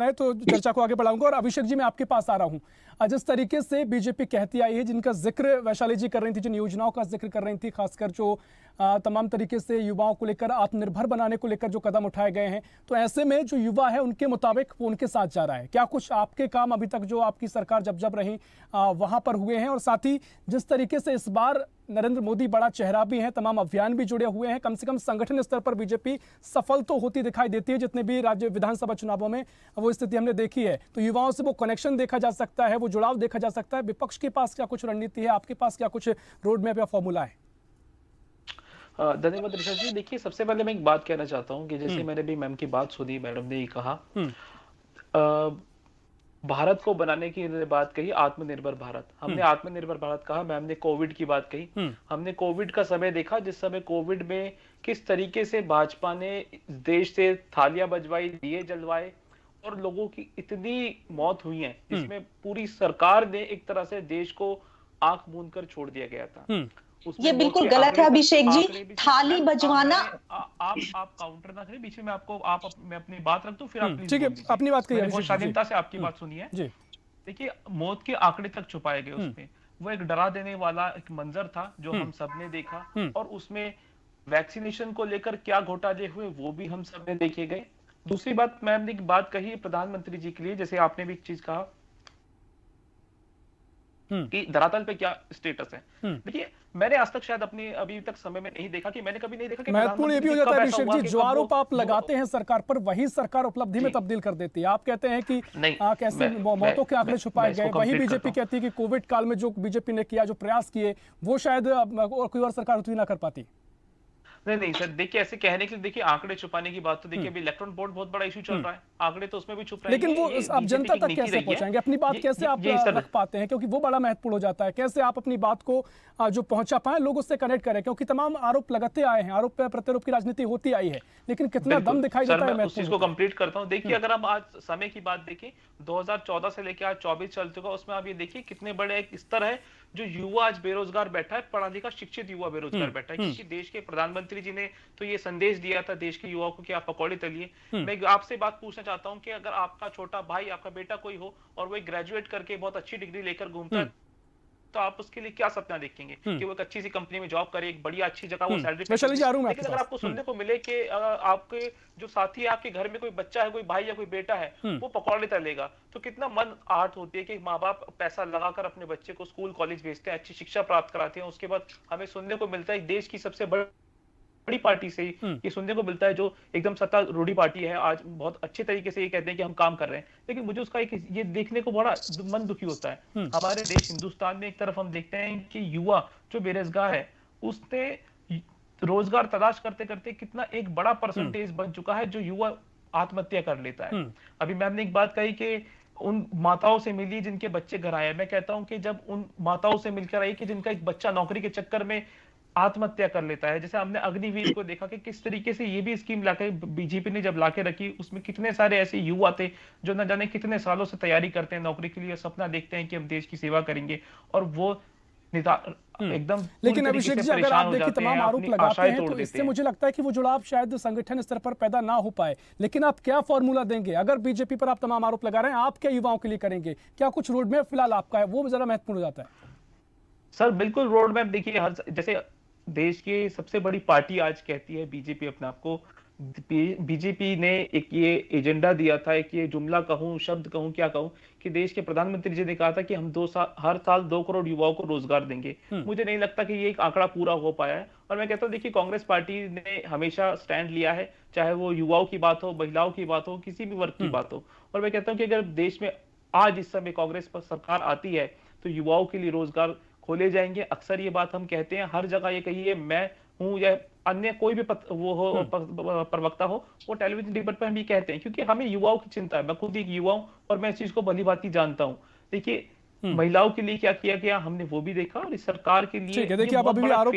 है तो चर्चा को आगे बढ़ाऊंगा। और अभिषेक जी, मैं आपके पास आ रहा हूं। जिस तरीके से बीजेपी कहती आई है, जिनका जिक्र वैशाली जी कर रही थी, जिन योजनाओं का जिक्र कर रही थी, खासकर जो तमाम तरीके से युवाओं को लेकर, आत्मनिर्भर बनाने को लेकर जो कदम उठाए गए हैं, तो ऐसे में जो युवा है उनके मुताबिक वो उनके साथ जा रहा है। क्या कुछ आपके काम अभी तक जो आपकी सरकार जब रही वहां पर हुए हैं? और साथ ही जिस तरीके से इस बार नरेंद्र मोदी बड़ा चेहरा भी है, तमाम अभियान भी जुड़े हुए हैं, कम से कम संगठन स्तर पर बीजेपी सफल तो होती दिखाई देती है। जितने भी राज्य विधानसभा चुनावों में वो स्थिति हमने देखी है, तो युवाओं से वो कनेक्शन देखा जा सकता है, वो जुड़ाव देखा जा सकता है। विपक्ष के पास क्या कुछ रणनीति है, आपके पास क्या कुछ रोड मैप या फॉर्मूला है? धन्यवाद ऋषभ जी। देखिए, सबसे पहले मैं एक बात कहना चाहता हूँ कि जैसे मैंने भी मैम की बात सुनी, मैडम ने ये कहा भारत को बनाने की बात कही, आत्मनिर्भर भारत। हमने आत्मनिर्भर भारत कहा, मैम ने कोविड की बात कही। हमने कोविड का समय देखा, जिस समय कोविड में किस तरीके से भाजपा ने देश से थालियां बजवाई, दिए जलवाए और लोगों की इतनी मौत हुई है, जिसमें पूरी सरकार ने एक तरह से देश को आंख मूंद कर छोड़ दिया गया था। ये बिल्कुल गलत है अभिषेक जी, थाली बजवाना। आप काउंटर ना करें बीच में, मैं अपनी बात रख दूं, फिर आप ठीक है, अपनी बात करिए। बहुत शालीनता से आपकी बात सुनी है। देखिए, मौत के आंकड़े तक छुपाए गए उसमें। वो एक डरा देने वाला एक मंजर था जो हम सबने देखा, और उसमें वैक्सीनेशन को लेकर क्या घोटाले हुए वो भी हम सबने देखे गए। दूसरी बात, मैम ने एक बात कही प्रधानमंत्री जी के लिए, जैसे आपने भी एक चीज कहा कि धरातल पे क्या स्टेटस है। देखिए, मैंने आज तक शायद अभी तक समय में नहीं देखा कि महत्वपूर्ण ये भी हो जाता है अभिषेक जी, जो आरोप आप लगाते हैं सरकार पर, वही सरकार उपलब्धि में तब्दील कर देती है। आप कहते हैं कि कैसे मौतों के आंकड़े छुपाए गए, वही बीजेपी कहती है कि कोविड काल में जो बीजेपी ने किया, जो प्रयास किए, वो शायद कोई और सरकार उतनी ना कर पाती। नहीं सर, देखिए, ऐसे कहने के लिए, देखिए, आंकड़े छुपाने की बात तो देखिए अभी इलेक्ट्रॉन बोर्ड बहुत बड़ा इशू चल रहा है, आंकड़े तो उसमें भी छुप रहे हैं। लेकिन वो आप जनता तक कैसे पहुंचाएंगे, अपनी बात कैसे आप रख पाते हैं? क्योंकि वो बड़ा महत्वपूर्ण हो जाता है, कैसे आप अपनी बात को जो पहुंचा पाए, लोग उससे कनेक्ट करें। क्योंकि तमाम आरोप लगाते आए हैं, आरोप पे प्रत्यारोप की राजनीति होती आई है, लेकिन कितना दम दिखाई देता है? मैं उस चीज को कंप्लीट करता हूं। देखिए, अगर हम आज समय की बात देखें, 2014 से लेकर आज 24 चल चुका, उसमें आप ये देखिए कितने बड़े एक स्तर है जो युवा आज बेरोजगार बैठा है, पढ़ा लिखा शिक्षित युवा बेरोजगार बैठा है। क्योंकि देश के प्रधानमंत्री जी ने तो ये संदेश दिया था देश के युवाओं को कि आप पकौड़े तलिए। मैं आपसे बात पूछना चाहता हूं कि अगर आपका छोटा भाई, आपका बेटा कोई हो और वो ग्रेजुएट करके बहुत अच्छी डिग्री लेकर घूमता है, तो आप उसके लिए क्या सपना देखेंगे कि वो एक अच्छी सी कंपनी में जॉब करे, एक बढ़िया अच्छी जगह वो सैलरी। लेकिन अगर आपको सुनने को मिले कि आपके जो साथी है, आपके घर में कोई बच्चा है, कोई भाई या कोई बेटा है, वो पकौड़े तलेगा, तो कितना मन आहत होती है कि माँ बाप पैसा लगाकर अपने बच्चे को स्कूल कॉलेज भेजते हैं, अच्छी शिक्षा प्राप्त कराते हैं। उसके बाद हमें सुनने को मिलता है देश की सबसे बड़ी पार्टी से ये सुनने को मिलता है, जो एकदम सत्तारूढ़ पार्टी है, आज बहुत अच्छे तरीके से ये कहते हैं कि हम काम कर रहे हैं। लेकिन मुझे उसका एक ये देखने को बड़ा मन दुखी होता है। हमारे देश हिंदुस्तान में एक तरफ हम देखते हैं कि युवा जो बेरोजगार है, उसने रोजगार तलाश करते करते कितना एक बड़ा परसेंटेज बन चुका है जो युवा आत्महत्या कर लेता है। अभी मैम ने एक बात कही कि उन माताओं से मिली जिनके बच्चे घर आए। मैं कहता हूं कि जब उन माताओं से मिलकर आई कि जिनका एक बच्चा नौकरी के चक्कर में आत्महत्या कर लेता है, जैसे हमने अग्निवीर को देखा कि किस तरीके से ये भी स्कीम लाके बीजेपी ने जब लाके रखी, उसमें कितने सारे ऐसे युवा थे जो न जाने कितने सालों से तैयारी करते हैं नौकरी के लिए, सपना देखते हैं कि हम देश की सेवा करेंगे, और वो एकदम। लेकिन अभिषेक जी, अगर आप देखिए तमाम आरोप लगाते हैं, तो इससे मुझे लगता है कि वो जुड़ाव शायद संगठन स्तर पर पैदा ना हो पाए। लेकिन आप क्या फॉर्मूला देंगे? अगर बीजेपी पर आप तमाम आरोप लगा रहे हैं, आप क्या युवाओं के लिए करेंगे? क्या कुछ रोड मैप फिलहाल आपका है? वो जरा महत्वपूर्ण हो जाता है। सर बिल्कुल, रोड मैप देखिए, जैसे देश की सबसे बड़ी पार्टी आज कहती है बीजेपी अपने आप को, बीजेपी ने एक ये एजेंडा दिया था, एक ये जुमला कहूं, शब्द कहूं, क्या कहूं, कि देश के प्रधानमंत्री जी ने कहा था कि हम हर साल 2 करोड़ युवाओं को रोजगार देंगे। मुझे नहीं लगता कि ये एक आंकड़ा पूरा हो पाया है। और मैं कहता हूं, देखिए, कांग्रेस पार्टी ने हमेशा स्टैंड लिया है, चाहे वो युवाओं की बात हो, महिलाओं की बात हो, किसी भी वर्ग की बात हो। और मैं कहता हूं कि अगर देश में आज इस समय कांग्रेस पर सरकार आती है तो युवाओं के लिए रोजगार खोले जाएंगे। अक्सर ये बात हम कहते हैं, हर जगह ये कहिए, मैं हूं या अन्य कोई भी प्रवक्ता हो, वो टेलीविजन डिबेट पर हम ये कहते हैं, क्योंकि हमें युवाओं की चिंता है। मैं खुद एक युवा हूं और मैं इस चीज को भली भांति जानता हूं। देखिए, महिलाओं के लिए क्या किया गया हमने वो भी देखा, और इस सरकार के लिए देखिए, आप अभी भी आरोप